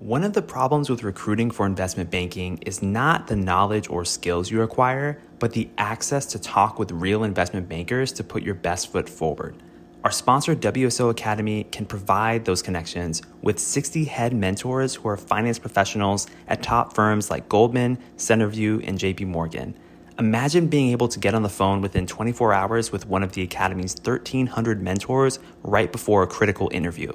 One of the problems with recruiting for investment banking is not the knowledge or skills you acquire, but the access to talk with real investment bankers to put your best foot forward. Our sponsor, WSO Academy, can provide those connections with 60 head mentors who are finance professionals at top firms like Goldman, Centerview, and JP Morgan. Imagine being able to get on the phone within 24 hours with one of the Academy's 1,300 mentors right before a critical interview.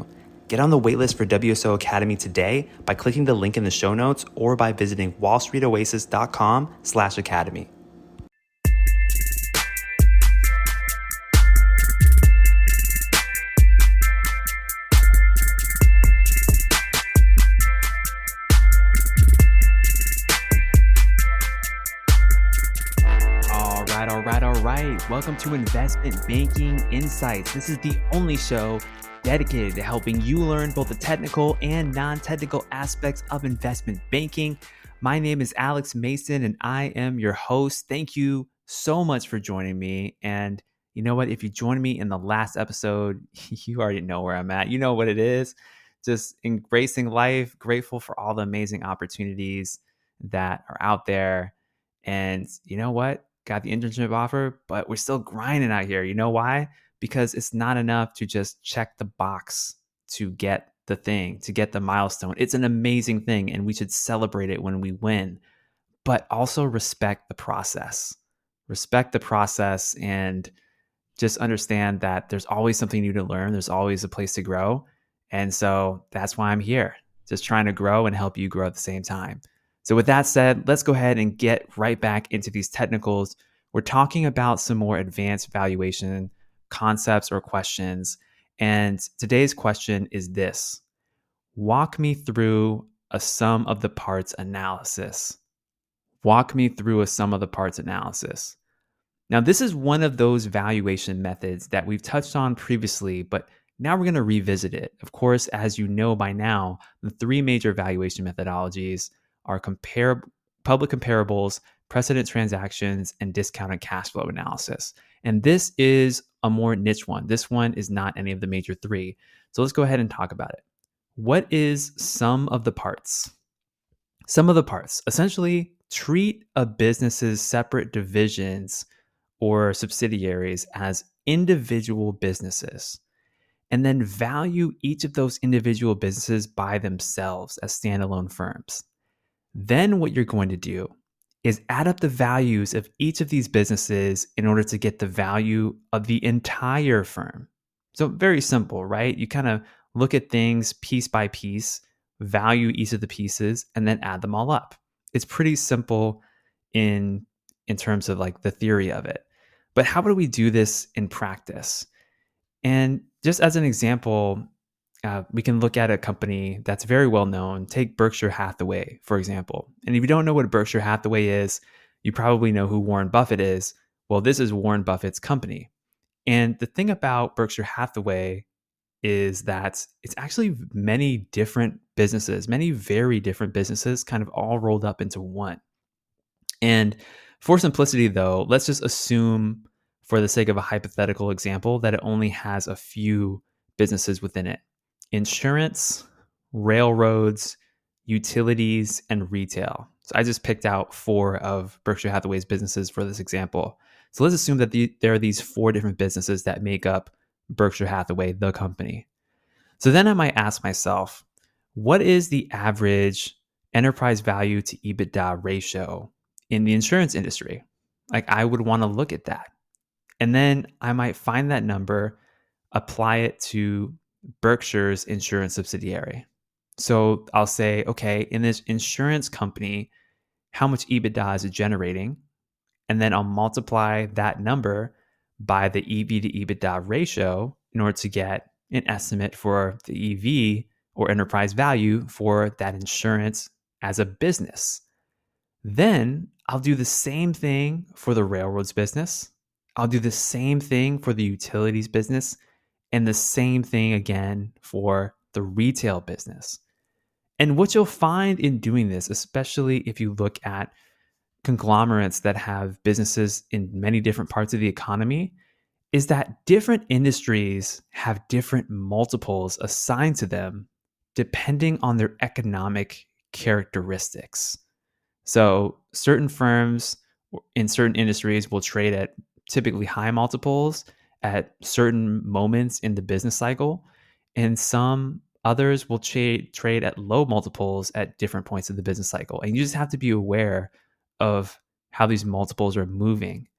Get on the waitlist for WSO Academy today by clicking the link in the show notes or by visiting wallstreetoasis.com/academy. All right. Welcome to Investment Banking Insights. This is the only show dedicated to helping you learn both the technical and non-technical aspects of investment banking. My name is Alex Mason and I am your host. Thank you so much for joining me. And you know what? If you joined me in the last episode, you already know where I'm at. You know what it is. Just embracing life, grateful for all the amazing opportunities that are out there. And you know what? Got the internship offer, but we're still grinding out here. You know why? Because it's not enough to just check the box to get the thing, to get the milestone. It's an amazing thing and we should celebrate it when we win, but also respect the process. Respect the process and just understand that there's always something new to learn. There's always a place to grow. And so that's why I'm here, just trying to grow and help you grow at the same time. So with that said, let's go ahead and get right back into these technicals. We're talking about some more advanced valuation concepts or questions. And today's question is this: walk me through a sum of the parts analysis. Walk me through a sum of the parts analysis. Now, this is one of those valuation methods that we've touched on previously, but now we're going to revisit it. Of course, as you know by now, the three major valuation methodologies are public comparables, precedent transactions, and discounted cash flow analysis. And this is a more niche one. This one is not any of the major three. So let's go ahead and talk about it. What is sum of the parts? Sum of the parts. Essentially, treat a business's separate divisions or subsidiaries as individual businesses, and then value each of those individual businesses by themselves as standalone firms. Then what you're going to do is add up the values of each of these businesses in order to get the value of the entire firm. So very simple, right? You kind of look at things piece by piece, value each of the pieces, and then add them all up. It's pretty simple in terms of like the theory of it. But how do we do this in practice? And just as an example, we can look at a company that's very well known. Take Berkshire Hathaway, for example. And if you don't know what Berkshire Hathaway is, you probably know who Warren Buffett is. Well, this is Warren Buffett's company. And the thing about Berkshire Hathaway is that it's actually many different businesses, many very different businesses kind of all rolled up into one. And for simplicity, though, let's just assume, for the sake of a hypothetical example, that it only has a few businesses within it: insurance, railroads, utilities, and retail. So I just picked out 4 of Berkshire Hathaway's businesses for this example. So let's assume that there are these 4 different businesses that make up Berkshire Hathaway, the company. So then I might ask myself, what is the average enterprise value to EBITDA ratio in the insurance industry? Like, I would want to look at that. And then I might find that number, apply it to Berkshire's insurance subsidiary. So I'll say, okay, in this insurance company, how much EBITDA is it generating? And then I'll multiply that number by the EV to EBITDA ratio in order to get an estimate for the EV or enterprise value for that insurance as a business. Then I'll do the same thing for the railroads business. I'll do the same thing for the utilities business, and the same thing again for the retail business. And what you'll find in doing this, especially if you look at conglomerates that have businesses in many different parts of the economy, is that different industries have different multiples assigned to them depending on their economic characteristics. So certain firms in certain industries will trade at typically high multiples at certain moments in the business cycle, and some others will trade at low multiples at different points of the business cycle. And you just have to be aware of how these multiples are moving.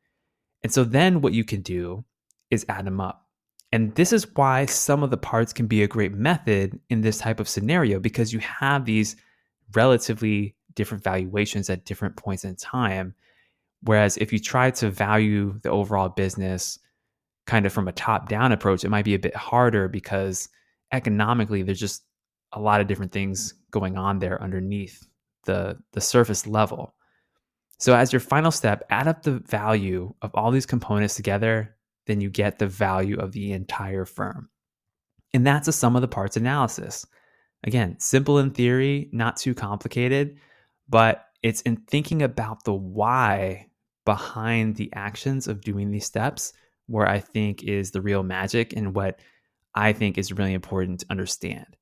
And so then what you can do is add them up. And this is why some of the parts can be a great method in this type of scenario, because you have these relatively different valuations at different points in time. Whereas if you try to value the overall business kind of from a top down approach, it might be a bit harder because economically there's just a lot of different things going on there underneath the surface level. So as your final step, add up the value of all these components together, then you get the value of the entire firm. And that's a sum of the parts analysis. Again, simple in theory, not too complicated, but it's in thinking about the why behind the actions of doing these steps where I think is the real magic and what I think is really important to understand.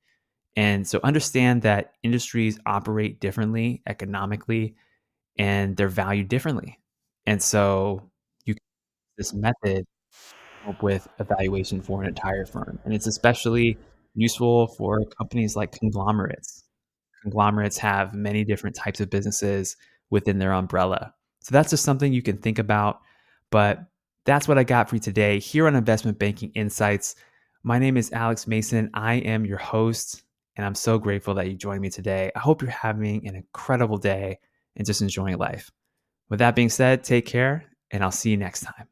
And so understand that industries operate differently economically and they're valued differently. And so you can use this method up with evaluation for an entire firm. And it's especially useful for companies like conglomerates. Conglomerates have many different types of businesses within their umbrella. So that's just something you can think about. But that's what I got for you today here on Investment Banking Insights. My name is Alex Mason. I am your host, and I'm so grateful that you joined me today. I hope you're having an incredible day and just enjoying life. With that being said, take care, and I'll see you next time.